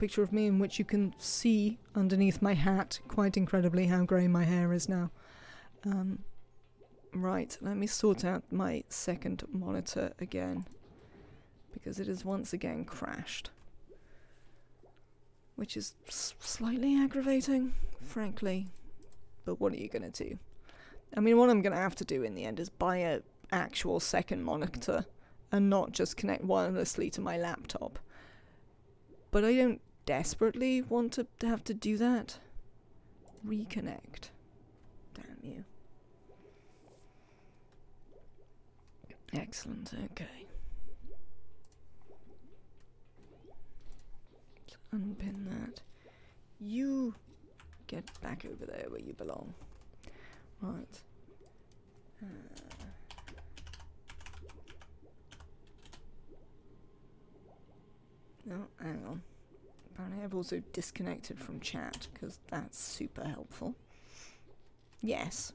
picture of me in which you can see underneath my hat quite incredibly how grey my hair is now. Right, let me sort out my second monitor again, because it has once again crashed, which is slightly aggravating, frankly, but what are you going to do? I mean, what I'm going to have to do in the end is buy a actual second monitor and not just connect wirelessly to my laptop. But I don't desperately want to have to do that. Reconnect. Damn you. Excellent, okay. Let's unpin that. You get back over there where you belong. Right. No, hang on. Apparently I've also disconnected from chat, because that's super helpful. Yes.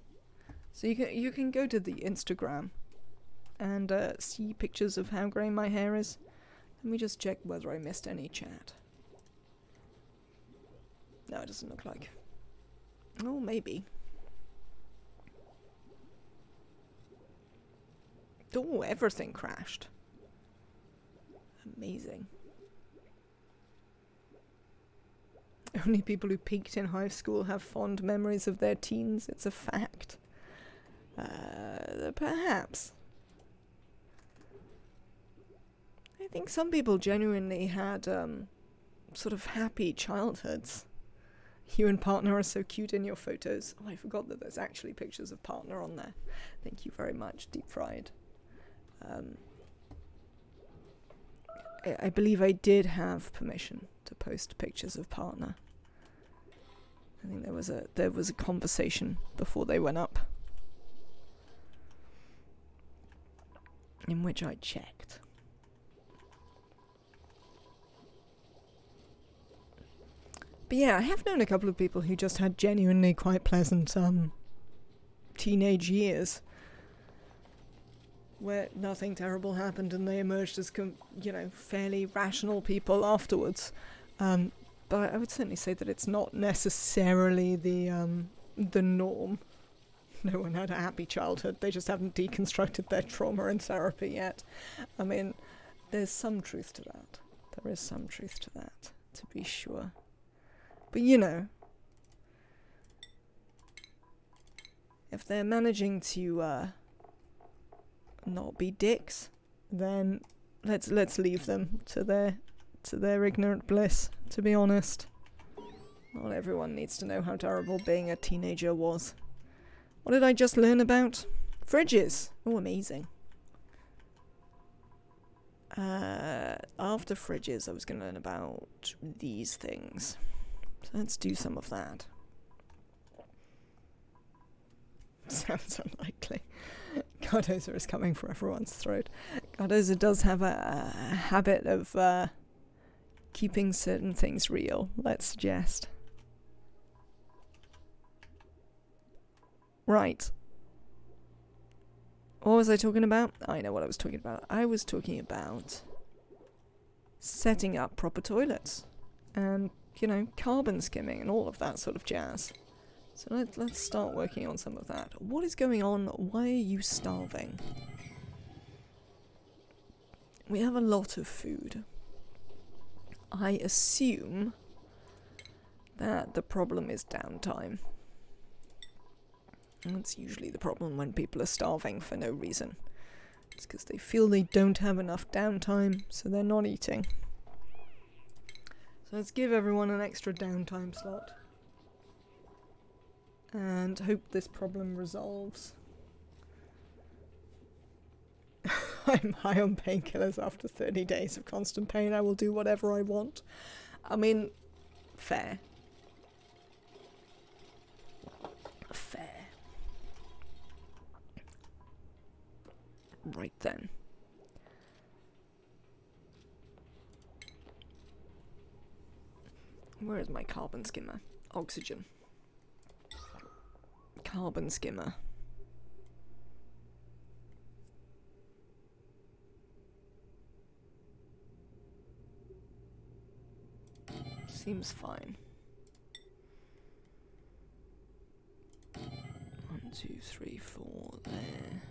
So you can go to the Instagram and see pictures of how grey my hair is. Let me just check whether I missed any chat. No, it doesn't look like. Oh, maybe. Oh, everything crashed. Amazing. Only people who peaked in high school have fond memories of their teens. It's a fact. Perhaps. I think some people genuinely had sort of happy childhoods. You and partner are so cute in your photos. Oh, I forgot that there's actually pictures of partner on there. Thank you very much, Deep Fried. I believe I did have permission to post pictures of partner. I think there was a conversation before they went up, in which I checked. But yeah, I have known a couple of people who just had genuinely quite pleasant teenage years, where nothing terrible happened and they emerged as fairly rational people afterwards. But I would certainly say that it's not necessarily the norm. No one had a happy childhood. They just haven't deconstructed their trauma in therapy yet. I mean, there's some truth to that. There is some truth to that, to be sure. But if they're managing to not be dicks, then let's leave them to their ignorant bliss, to be honest. Not everyone needs to know how terrible being a teenager was. What did I just learn about? Fridges! Oh, amazing. After fridges, I was going to learn about these things. So let's do some of that. Sounds unlikely. Cardoza is coming for everyone's throat. Cardoza does have a habit of keeping certain things real, let's suggest. Right. What was I talking about? I know what I was talking about. I was talking about setting up proper toilets and, carbon skimming and all of that sort of jazz. So let's start working on some of that. What is going on? Why are you starving? We have a lot of food. I assume that the problem is downtime. And that's usually the problem when people are starving for no reason. It's because they feel they don't have enough downtime, so they're not eating. So let's give everyone an extra downtime slot. And hope this problem resolves. I'm high on painkillers after 30 days of constant pain. I will do whatever I want. I mean, fair. Fair. Right then. Where is my carbon skimmer? Oxygen. Carbon skimmer. Seems fine. 1, 2, 3, 4 there.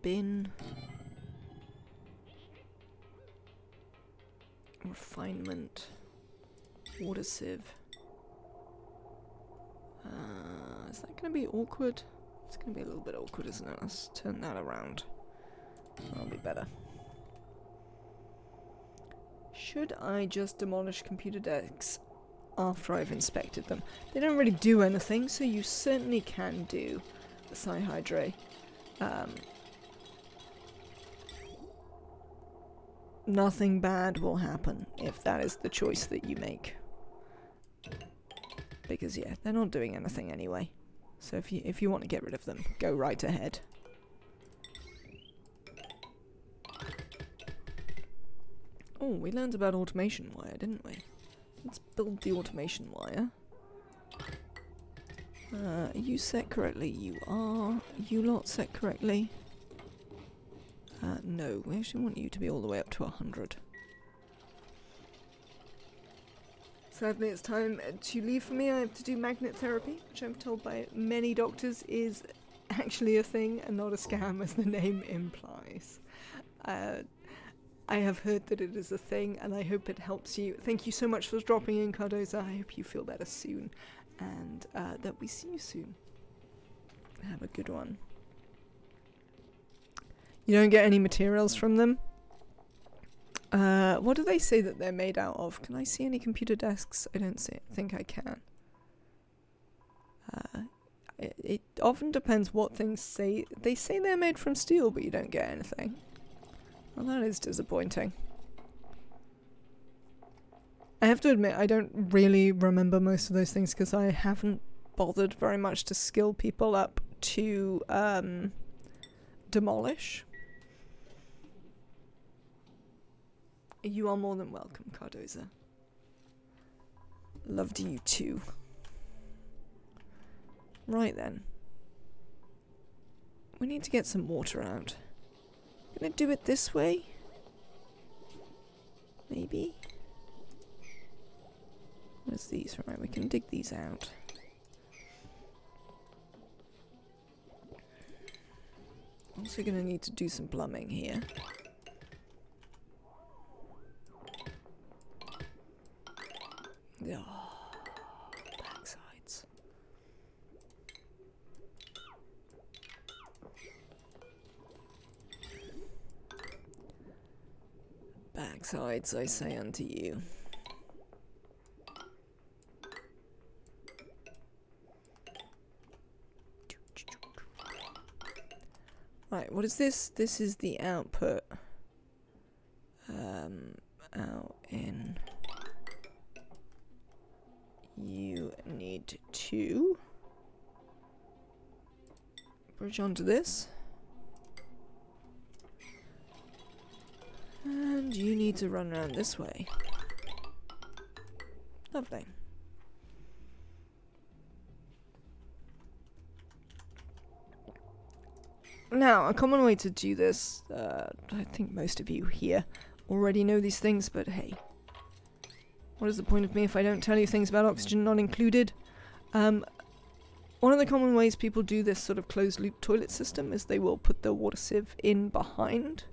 Bin. Refinement. Water sieve. Is that going to be awkward? It's going to be a little bit awkward, isn't it? Let's turn that around. That'll be better. Should I just demolish computer desks after I've inspected them? They don't really do anything, so you certainly can do the Psyhydra. Nothing bad will happen if that is the choice that you make. Because yeah, they're not doing anything anyway. So if you want to get rid of them, go right ahead. Oh, we learned about automation wire, didn't we? Let's build the automation wire. Are you set correctly? You are. You lot set correctly? No, we actually want you to be all the way up to 100. Sadly, it's time to leave for me. I have to do magnet therapy, which I'm told by many doctors is actually a thing and not a scam, as the name implies. I have heard that it is a thing, and I hope it helps you. Thank you so much for dropping in, Cardoza. I hope you feel better soon, and that we see you soon. Have a good one. You don't get any materials from them? What do they say that they're made out of? Can I see any computer desks? I don't see it. I think I can. It often depends what things say. They say they're made from steel, but you don't get anything. Well, that is disappointing. I have to admit, I don't really remember most of those things because I haven't bothered very much to skill people up to demolish. You are more than welcome, Cardoza. Love to you too. Right then. We need to get some water out. Gonna do it this way? Maybe? Where's these? Right, we can dig these out. Also gonna need to do some plumbing here. Oh, backsides. Backsides, I say unto you. Right, what is this? This is the output. Out in. You need to bridge onto this. And you need to run around this way. Lovely. Now, a common way to do this, I think most of you here already know these things, but hey. What is the point of me if I don't tell you things about oxygen not included? One of the common ways people do this sort of closed-loop toilet system is they will put the water sieve in behind.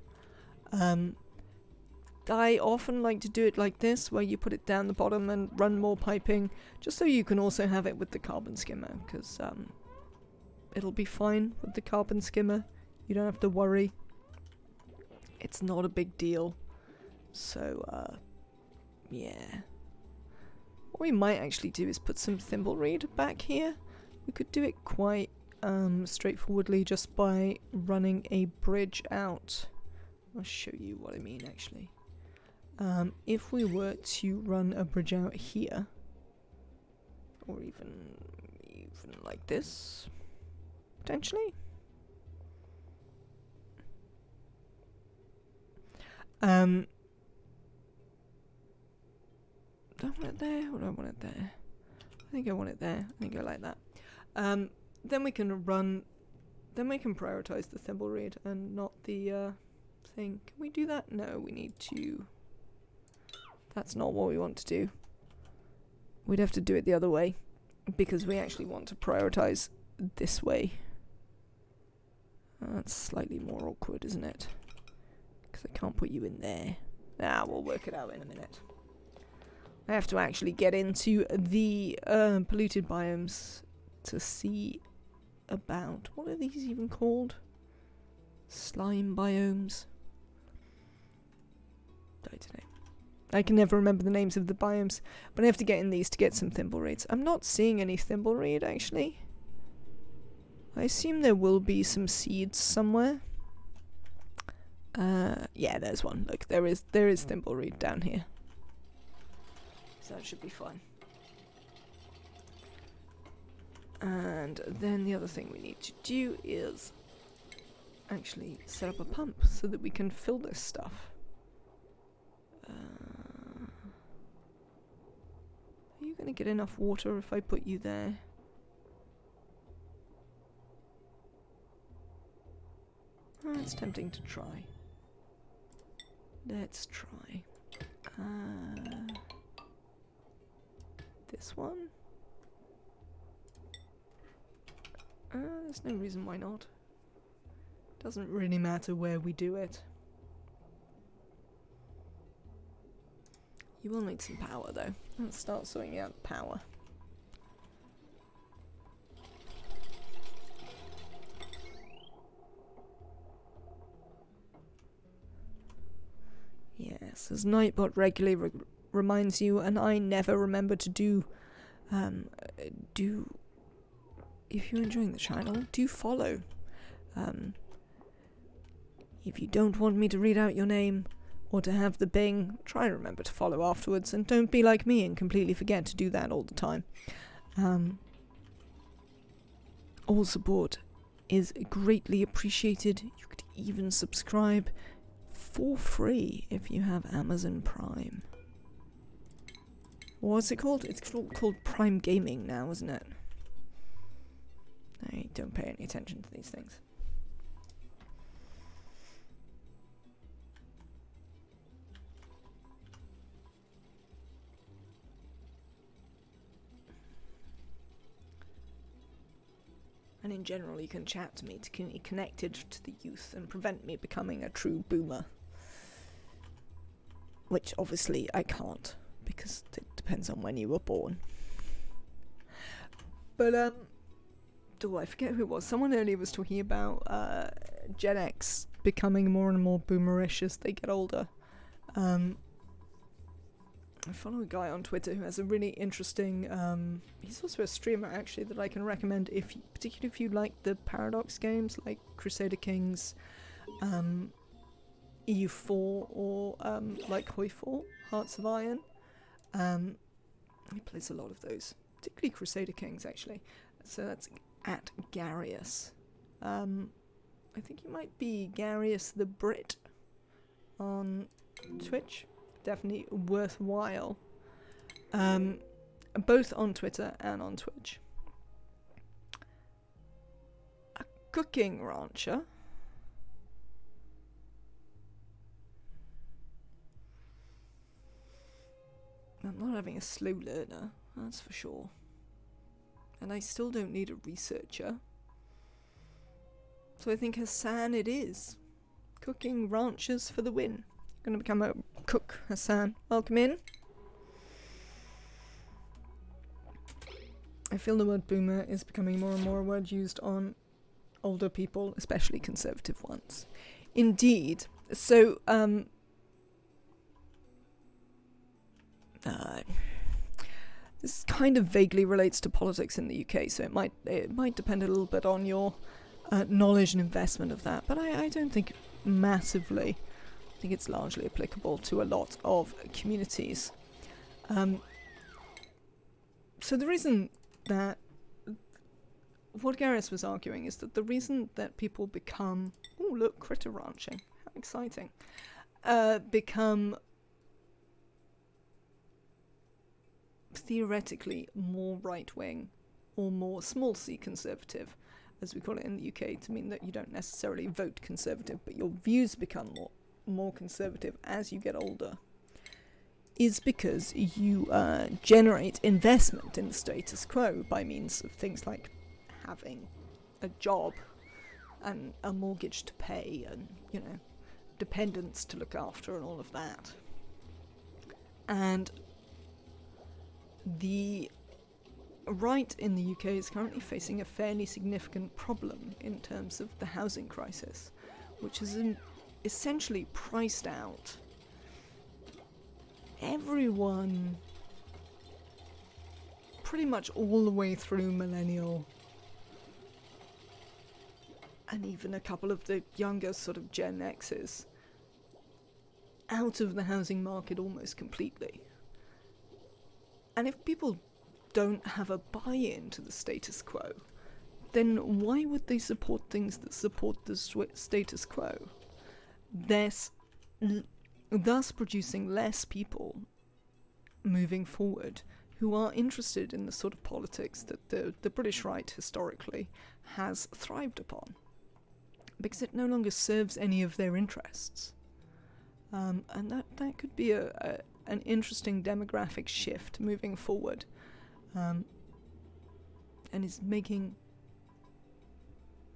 I often like to do it like this, where you put it down the bottom and run more piping, just so you can also have it with the carbon skimmer, because it'll be fine with the carbon skimmer. You don't have to worry. It's not a big deal. So, yeah. What we might actually do is put some thimble reed back here. We could do it quite straightforwardly just by running a bridge out. I'll show you what I mean actually. If we were to run a bridge out here, or even like this, potentially. Do I want it there, or do I want it there? I think I want it there. I think I like that. Then we can run. Then we can prioritize the thimble reed and not the thing. Can we do that? No, we need to That's not what we want to do. We'd have to do it the other way, because we actually want to prioritize this way. That's slightly more awkward, isn't it? Because I can't put you in there. We'll work it out in a minute. I have to actually get into the polluted biomes to see about... What are these even called? Slime biomes? I don't know. I can never remember the names of the biomes, but I have to get in these to get some thimblereeds. I'm not seeing any thimblereed, actually. I assume there will be some seeds somewhere. Yeah, there's one. Look, there is thimblereed down here. So that should be fine. And then the other thing we need to do is actually set up a pump so that we can fill this stuff. Are you going to get enough water if I put you there? It's tempting to try. Let's try. This one? There's no reason why not. Doesn't really matter where we do it. You will need some power though. Let's start sorting out power. Yes, as Nightbot regularly reminds you, and I never remember to do, if you're enjoying the channel, do follow. If you don't want me to read out your name, or to have the bing, try and remember to follow afterwards, and don't be like me and completely forget to do that all the time. All support is greatly appreciated. You could even subscribe for free if you have Amazon Prime. What's it called? It's called Prime Gaming now, isn't it? I don't pay any attention to these things. And in general, you can chat to me to keep me connected to the youth and prevent me becoming a true boomer. Which, obviously, I can't, because it depends on when you were born. But, I forget who it was. Someone earlier was talking about Gen X becoming more and more boomerish as they get older. I follow a guy on Twitter who has a really interesting, he's also a streamer actually that I can recommend, particularly if you like the Paradox games like Crusader Kings, EU4, or like Hoi4, Hearts of Iron. He plays a lot of those, particularly Crusader Kings actually. So that's at Garius. I think he might be Garius the Brit on Twitch. Definitely worthwhile. Both on Twitter and on Twitch. A cooking rancher. I'm not having a slow learner, that's for sure. And I still don't need a researcher. So I think Hassan it is. Cooking ranchers for the win. Gonna become a cook, Hassan. Welcome in. I feel the word boomer is becoming more and more a word used on older people, especially conservative ones. Indeed. So, this kind of vaguely relates to politics in the UK, so it might depend a little bit on your knowledge and investment of that, but I don't think massively. I think it's largely applicable to a lot of communities. So the reason that what Gareth was arguing is that the reason that people become, oh look, critter ranching, how exciting, become theoretically more right-wing or more small c conservative, as we call it in the UK, to mean that you don't necessarily vote conservative, but your views become more conservative as you get older, is because you generate investment in the status quo by means of things like having a job and a mortgage to pay and, dependents to look after and all of that. And the right in the UK is currently facing a fairly significant problem in terms of the housing crisis, which is essentially priced out everyone pretty much all the way through millennial, and even a couple of the younger sort of Gen X's, out of the housing market almost completely. And if people don't have a buy-in to the status quo, then why would they support things that support the status quo? Thus producing less people moving forward who are interested in the sort of politics that the British right historically has thrived upon, because it no longer serves any of their interests. And that could be an interesting demographic shift moving forward, and is making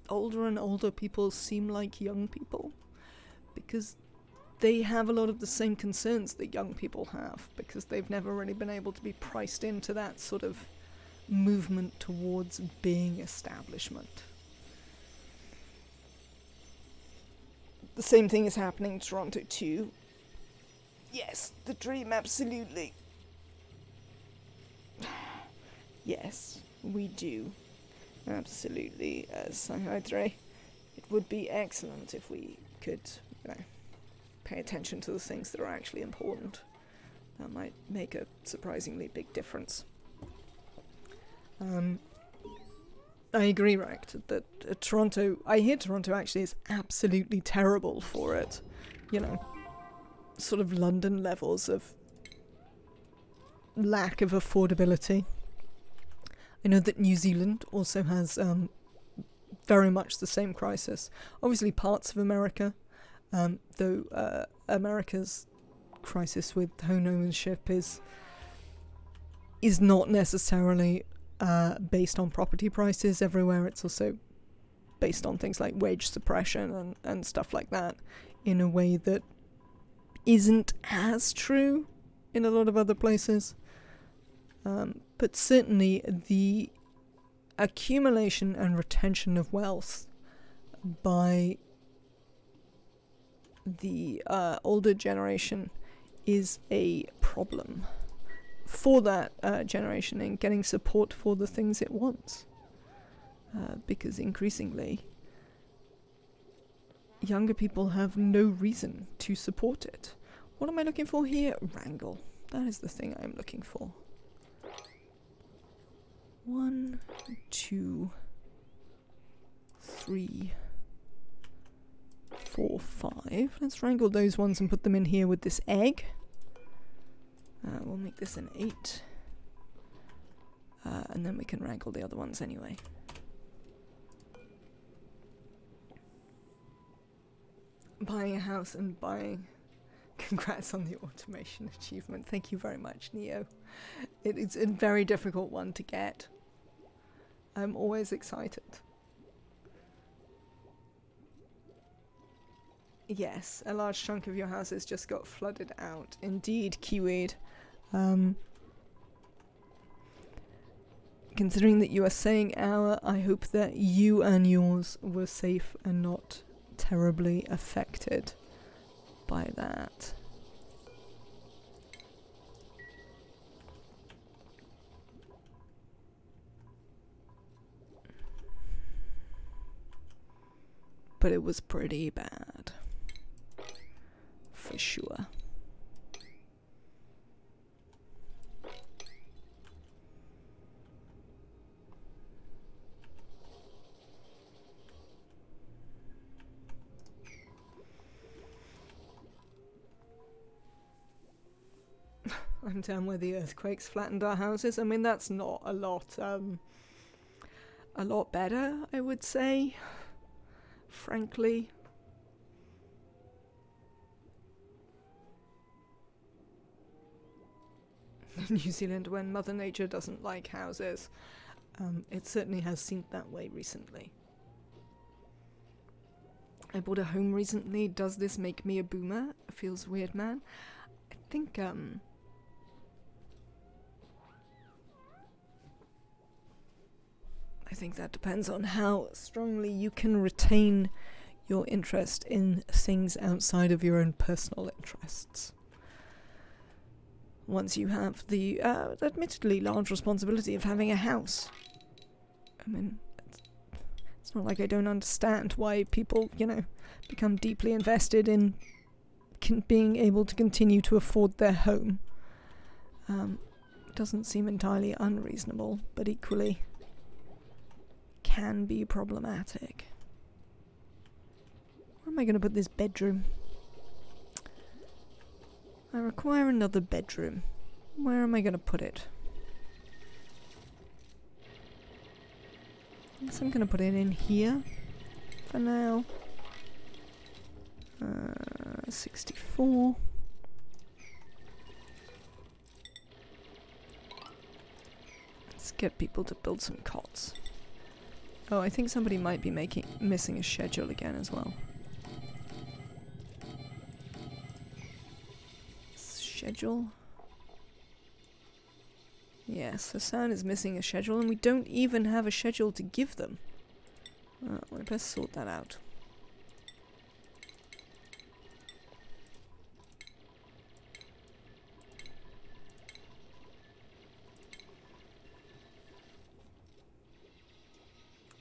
older and older people seem like young people, because they have a lot of the same concerns that young people have, because they've never really been able to be priced into that sort of movement towards being establishment. The same thing is happening in Toronto too. Yes, the dream, absolutely. Yes, we do. Absolutely, Sahidre. It would be excellent if we could, pay attention to the things that are actually important. That might make a surprisingly big difference. I agree, Rect, that Toronto... I hear Toronto actually is absolutely terrible for it. Sort of London levels of lack of affordability. I know that New Zealand also has very much the same crisis. Obviously parts of America, though America's crisis with home ownership is not necessarily based on property prices everywhere. It's also based on things like wage suppression and stuff like that, in a way that isn't as true in a lot of other places. But certainly the accumulation and retention of wealth by the older generation is a problem for that generation in getting support for the things it wants. Because increasingly, younger people have no reason to support it. What am I looking for here? Wrangle. That is the thing I am looking for. 1, 2, 3, 4, 5. Let's wrangle those ones and put them in here with this egg. We'll make this an 8. And then we can wrangle the other ones anyway. Buying a house and buying... Congrats on the automation achievement. Thank you very much, Neo. It's a very difficult one to get. I'm always excited. Yes, a large chunk of your houses just got flooded out. Indeed, Kiwid. Considering that you are saying our, I hope that you and yours were safe and not terribly affected by that. But it was pretty bad, for sure. I'm down where the earthquakes flattened our houses. I mean, that's not a lot better, I would say, frankly. New Zealand when Mother Nature doesn't like houses. It certainly has seemed that way recently. I bought a home recently. Does this make me a boomer? Feels weird, man. I think that depends on how strongly you can retain your interest in things outside of your own personal interests. Once you have the admittedly large responsibility of having a house. I mean, it's not like I don't understand why people, become deeply invested in being able to continue to afford their home. Doesn't seem entirely unreasonable, but equally can be problematic. Where am I going to put this bedroom? I require another bedroom. Where am I going to put it? I guess I'm going to put it in here for now. 64. Let's get people to build some cots. Oh, I think somebody might be missing a schedule again as well. Schedule? Yes, Hassan is missing a schedule and we don't even have a schedule to give them. Oh, we best sort that out.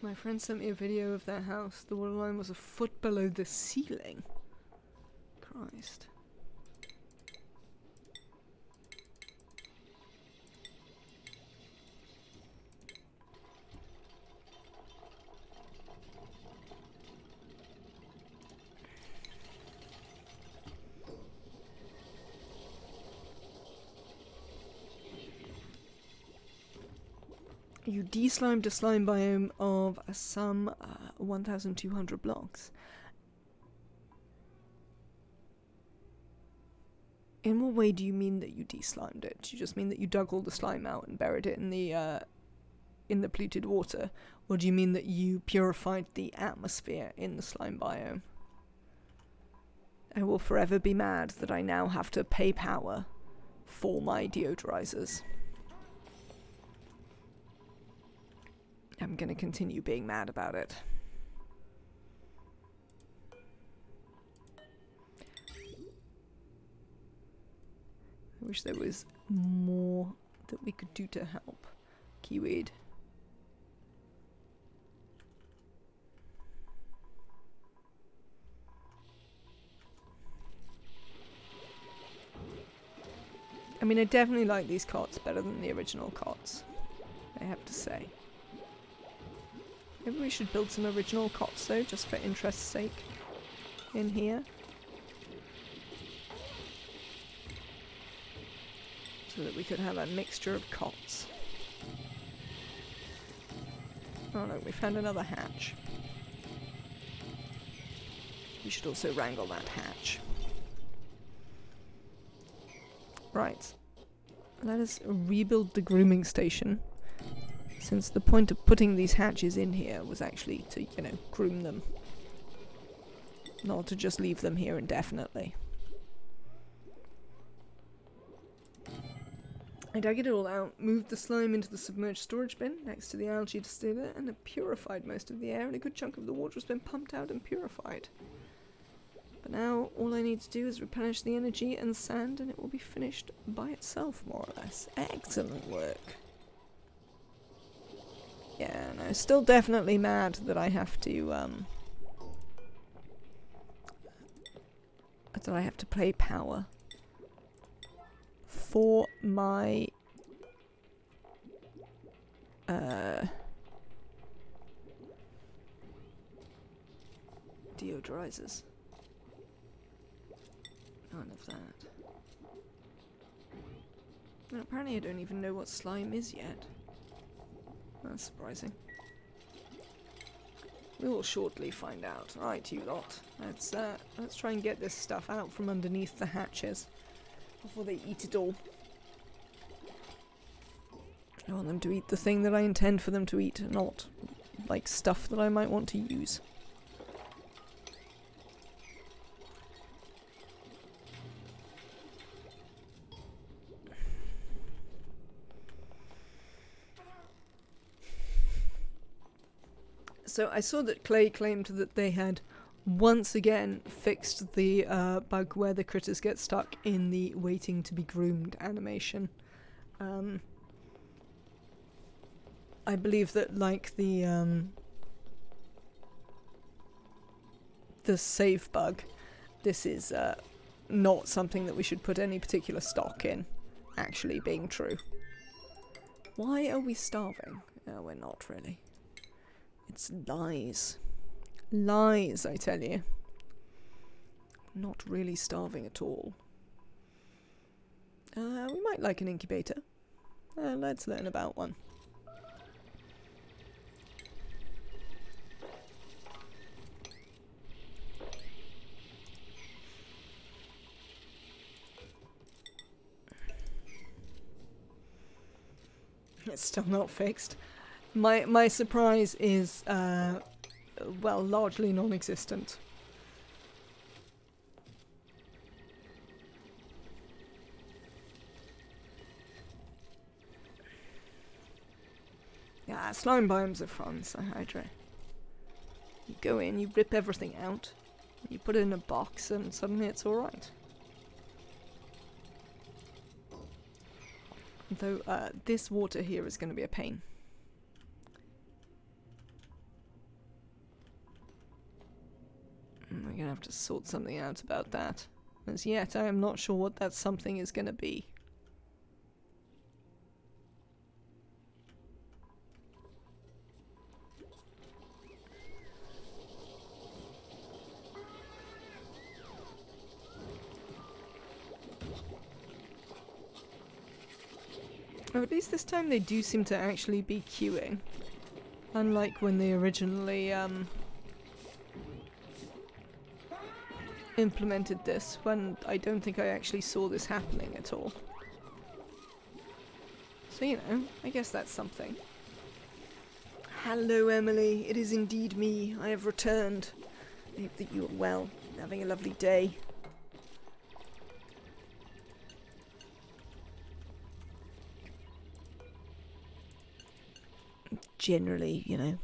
My friend sent me a video of their house. The waterline was a foot below the ceiling. Christ. You de-slimed a slime biome of some 1,200 blocks. In what way do you mean that you de-slimed it? Do you just mean that you dug all the slime out and buried it in the polluted water? Or do you mean that you purified the atmosphere in the slime biome? I will forever be mad that I now have to pay power for my deodorizers. I'm going to continue being mad about it. I wish there was more that we could do to help. Kiweed. I mean, I definitely like these cots better than the original cots, I have to say. Maybe we should build some original cots though, just for interest's sake, in here. So that we could have a mixture of cots. Oh no, we found another hatch. We should also wrangle that hatch. Right. Let us rebuild the grooming station. Since the point of putting these hatches in here was actually to, groom them. Not to just leave them here indefinitely. I dug it all out, moved the slime into the submerged storage bin next to the algae distiller, and it purified most of the air, and a good chunk of the water has been pumped out and purified. But now all I need to do is replenish the energy and sand, and it will be finished by itself, more or less. Excellent work. Yeah, no, still definitely mad that I have to, pay power for my, deodorizers. None of that. And apparently I don't even know what slime is yet. That's surprising. We will shortly find out. Right, you lot. Let's try and get this stuff out from underneath the hatches before they eat it all. I want them to eat the thing that I intend for them to eat, not, like, stuff that I might want to use. So I saw that Clay claimed that they had once again fixed the bug where the critters get stuck in the waiting to be groomed animation. I believe that, like the save bug, this is not something that we should put any particular stock in actually being true. Why are we starving? No, we're not really. It's lies. Lies, I tell you. Not really starving at all. We might like an incubator. Let's learn about one. It's still not fixed. My surprise is, well, largely non-existent. Yeah, slime biomes are fun, Hydra. You go in, you rip everything out, you put it in a box, and suddenly it's alright. Though, this water here is going to be a pain. We're going to have to sort something out about that. As yet, I am not sure what that something is going to be. Or at least this time they do seem to actually be queuing. Unlike when they originally implemented this, when I don't think I actually saw this happening at all. So, you know, I guess that's something. Hello, Emily. It is indeed me. I have returned. I hope that you are well, having a lovely day. Generally, you know,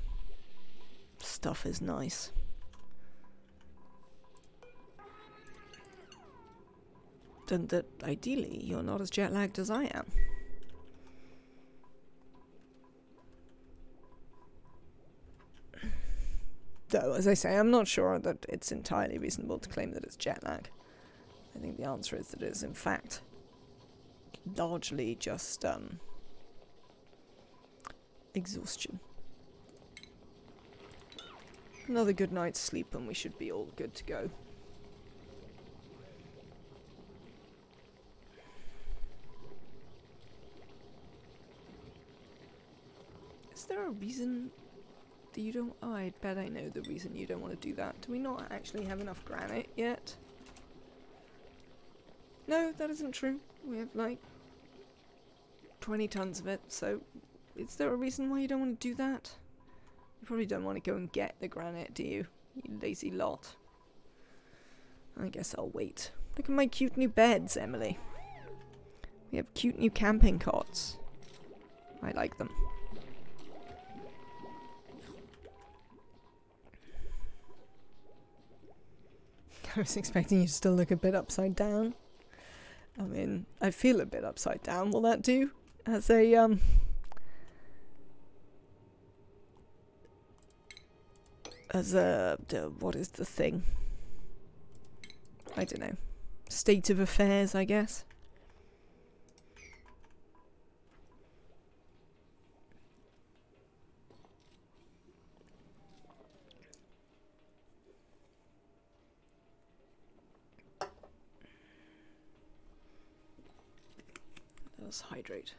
stuff is nice. And that ideally you're not as jet lagged as I am. Though, as I say, I'm not sure that it's entirely reasonable to claim that it's jet lag. I think the answer is that it is, in fact, largely just, exhaustion. Another good night's sleep and we should be all good to go. Is there a reason that you don't... Oh, I bet I know the reason you don't want to do that. Do we not actually have enough granite yet? No, that isn't true. We have like 20 tons of it, so is there a reason why you don't want to do that? You probably don't want to go and get the granite, do you? You lazy lot. I guess I'll wait. Look at my cute new beds, Emily. We have cute new camping cots. I like them. I was expecting you to still look a bit upside down. I mean, I feel a bit upside down. Will that do? As a, what is the thing? I don't know. State of affairs, I guess. Let's hydrate.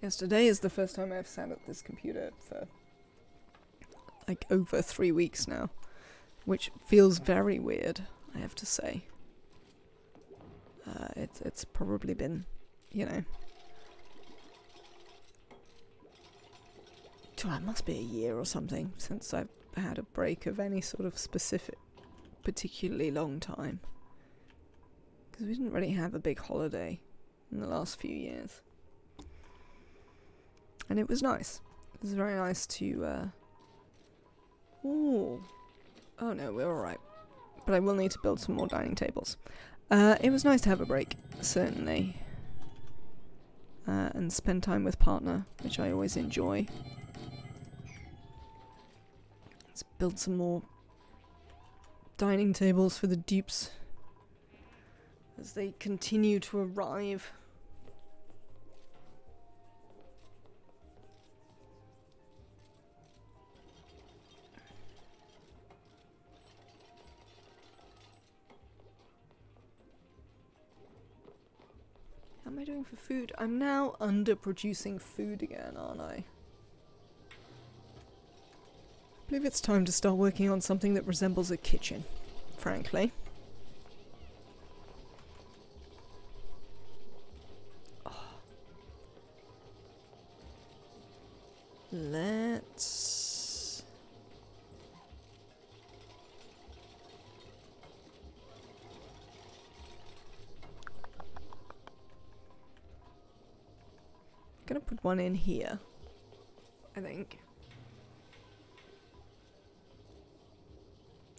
Yes, today is the first time I've sat at this computer for like over 3 weeks now, which feels very weird, I have to say. It's probably been, you know, it must be a year or something since I've had a break of any sort of specific, particularly long time. Because we didn't really have a big holiday in the last few years. And it was nice. It was very nice to, oh no, we're alright. But I will need to build some more dining tables. It was nice to have a break, certainly. And spend time with partner, which I always enjoy. Let's build some more dining tables for the dupes as they continue to arrive. How am I doing for food? I'm now underproducing food again, aren't I? I believe it's time to start working on something that resembles a kitchen, frankly. Oh. Let's... I'm gonna put one in here, I think.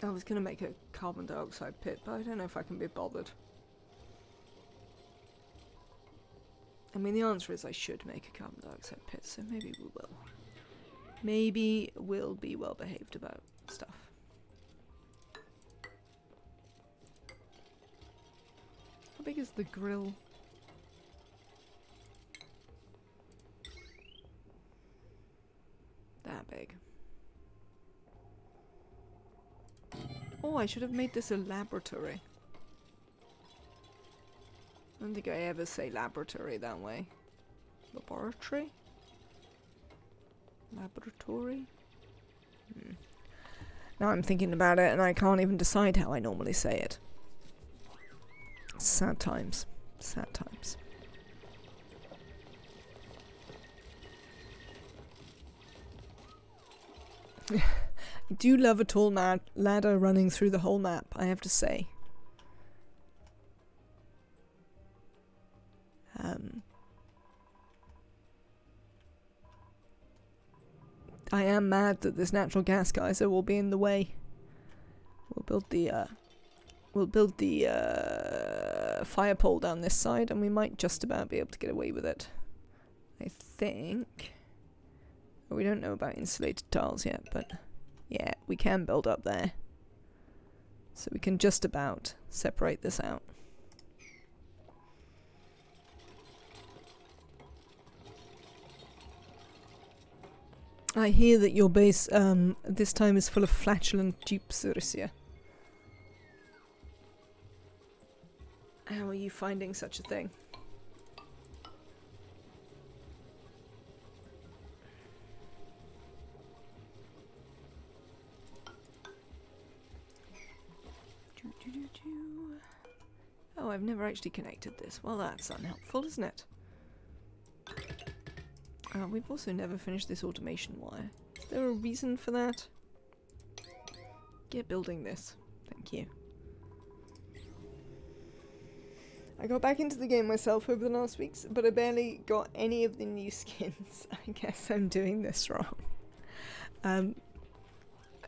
I was going to make a carbon dioxide pit, but I don't know if I can be bothered. I mean, the answer is I should make a carbon dioxide pit, so maybe we will. Maybe we'll be well behaved about stuff. How big is the grill? That big. Oh, I should have made this a laboratory. I don't think I ever say laboratory that way. Laboratory? Laboratory? Now I'm thinking about it and I can't even decide how I normally say it. Sad times. Sad times. I do love a tall ladder running through the whole map, I have to say. I am mad that this natural gas geyser will be in the way. We'll build the fire pole down this side, and we might just about be able to get away with it. I think. We don't know about insulated tiles yet, but yeah, we can build up there. So we can just about separate this out. I hear that your base this time is full of flatulent dupes, Urisia. How are you finding such a thing? Oh, I've never actually connected this. Well, that's unhelpful, isn't it? We've also never finished this automation wire. Is there a reason for that? Get building this. Thank you. I got back into the game myself over the last weeks, but I barely got any of the new skins. I guess I'm doing this wrong. I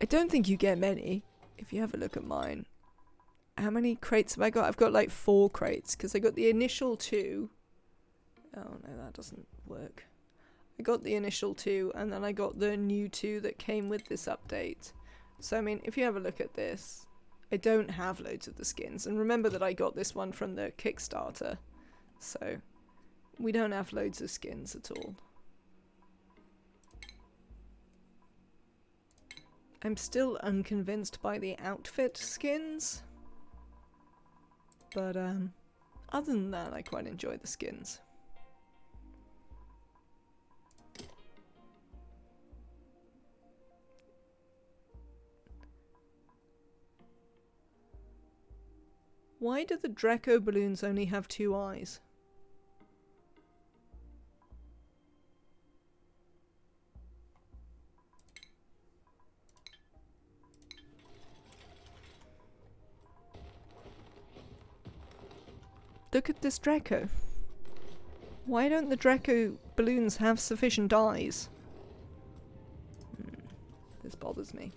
don't think you get many, if you have a look at mine. How many crates have I got? I've got like 4 crates, because I got the initial 2. Oh no, that doesn't work. I got the initial 2, and then I got the new 2 that came with this update. So I mean, if you have a look at this, I don't have loads of the skins. And remember that I got this one from the Kickstarter. So we don't have loads of skins at all. I'm still unconvinced by the outfit skins. But other than that, I quite enjoy the skins. Why do the Draco balloons only have 2 eyes? Look at this Draco. Why don't the Draco balloons have sufficient eyes? This bothers me.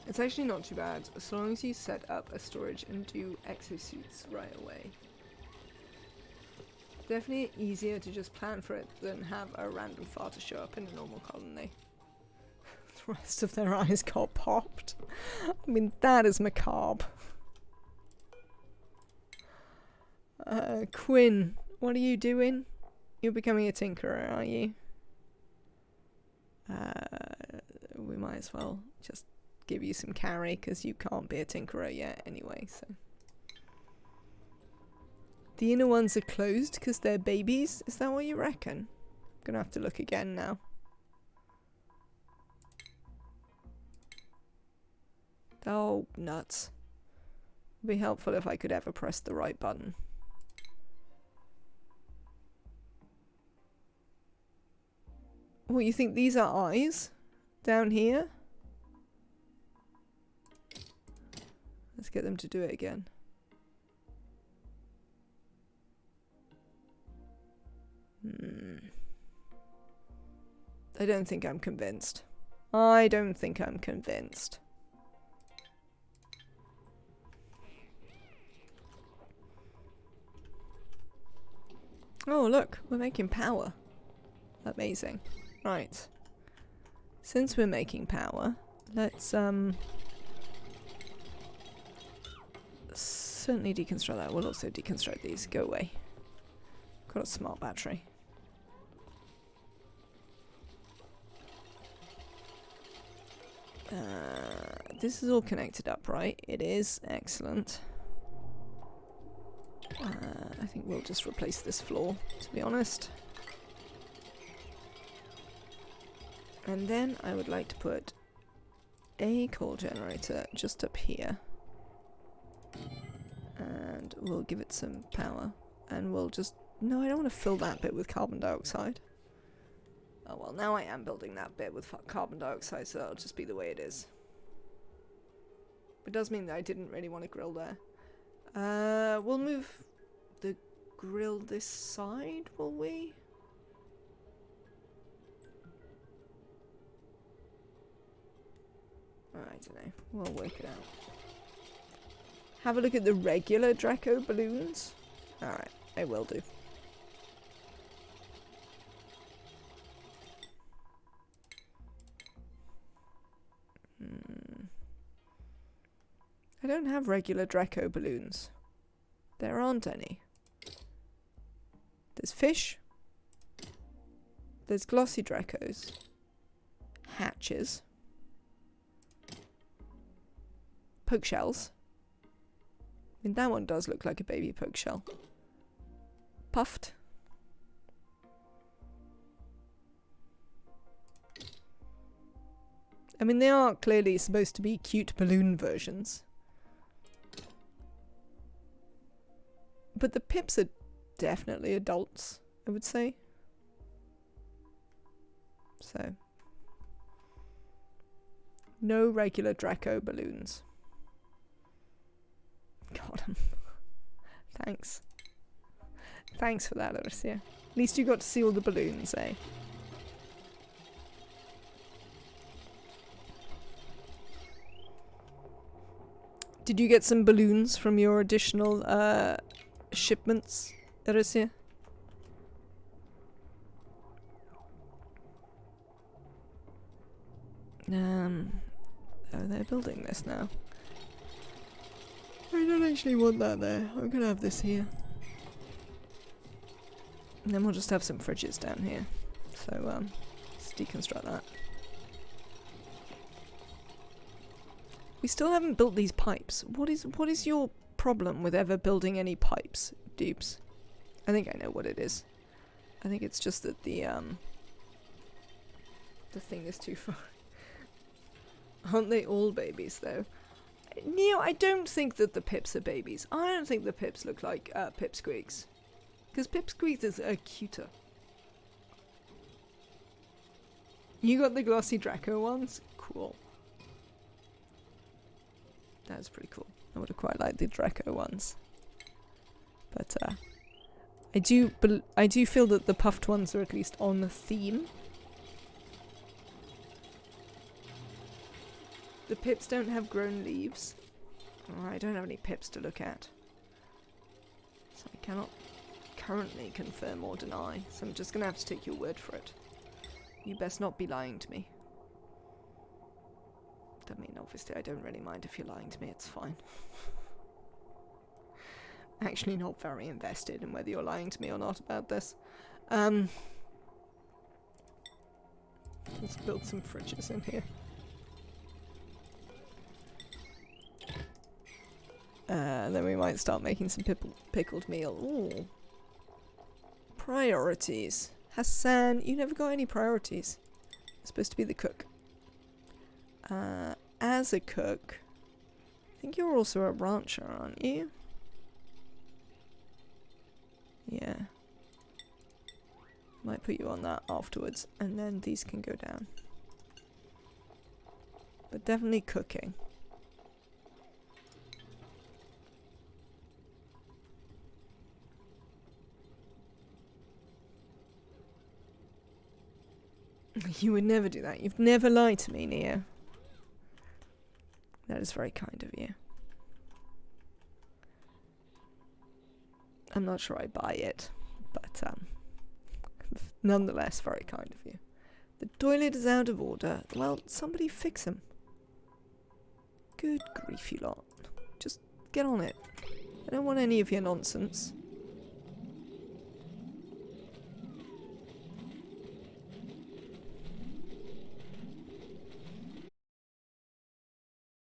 It's actually not too bad, as long as you set up a storage and do exosuits right away. Definitely easier to just plan for it than have a random farter show up in a normal colony. The rest of their eyes got popped. I mean, that is macabre. Quinn, what are you doing? You're becoming a tinkerer, are you? We might as well just give you some carry, because you can't be a tinkerer yet anyway, so. The inner ones are closed because they're babies? Is that what you reckon? I'm gonna have to look again now. Oh, nuts. It'd be helpful if I could ever press the right button. What, you think these are eyes? Down here? Let's get them to do it again. I don't think I'm convinced. I don't think I'm convinced. Oh, look, we're making power. Amazing. Right. Since we're making power, let's certainly deconstruct that. We'll also deconstruct these. Go away. Got a smart battery. This is all connected up, right? It is. Excellent. I think we'll just replace this floor, to be honest. And then I would like to put a coal generator just up here. And we'll give it some power. And we'll just... No, I don't want to fill that bit with carbon dioxide. Oh well, now I am building that bit with carbon dioxide, so that'll just be the way it is. It does mean that I didn't really want to grill there. We'll move the grill this side, will we? I don't know. We'll work it out. Have a look at the regular Draco balloons. Alright, I will do. I don't have regular Draco balloons. There aren't any. There's fish. There's glossy Dracos. Hatches. Poke shells. I mean, that one does look like a baby poke shell. Puffed. I mean, they are clearly supposed to be cute balloon versions. But the pips are definitely adults, I would say. So. No regular Draco balloons. Got 'em. Thanks. Thanks for that, Alicia. At least you got to see all the balloons, eh? Did you get some balloons from your additional shipments, Alicia? Oh, they're building this now. I don't actually want that there. I'm gonna have this here. And then we'll just have some fridges down here. So, let's deconstruct that. We still haven't built these pipes. What is your problem with ever building any pipes, Dupes? I think I know what it is. I think it's just that the thing is too far. Aren't they all babies, though? Neo, I don't think that the pips are babies. I don't think the pips look like pipsqueaks. Because pipsqueaks are cuter. You got the glossy Draco ones? Cool. That's pretty cool. I would have quite liked the Draco ones. But I do feel that the puffed ones are at least on the theme. The pips don't have grown leaves. Oh, I don't have any pips to look at. So I cannot currently confirm or deny. So I'm just going to have to take your word for it. You best not be lying to me. I mean, obviously I don't really mind if you're lying to me, it's fine. Actually not very invested in whether you're lying to me or not about this. Let's build some fridges in here. Then we might start making some pickled meal. Ooh. Priorities. Hassan, you never got any priorities. You're supposed to be the cook. As a cook, I think you're also a rancher, aren't you? Yeah. Might put you on that afterwards, and then these can go down. But definitely cooking. You would never do that. You've never lied to me, Neo. That is very kind of you. I'm not sure I buy it, but nonetheless, very kind of you. The toilet is out of order. Well, somebody fix him. Good grief, you lot. Just get on it. I don't want any of your nonsense.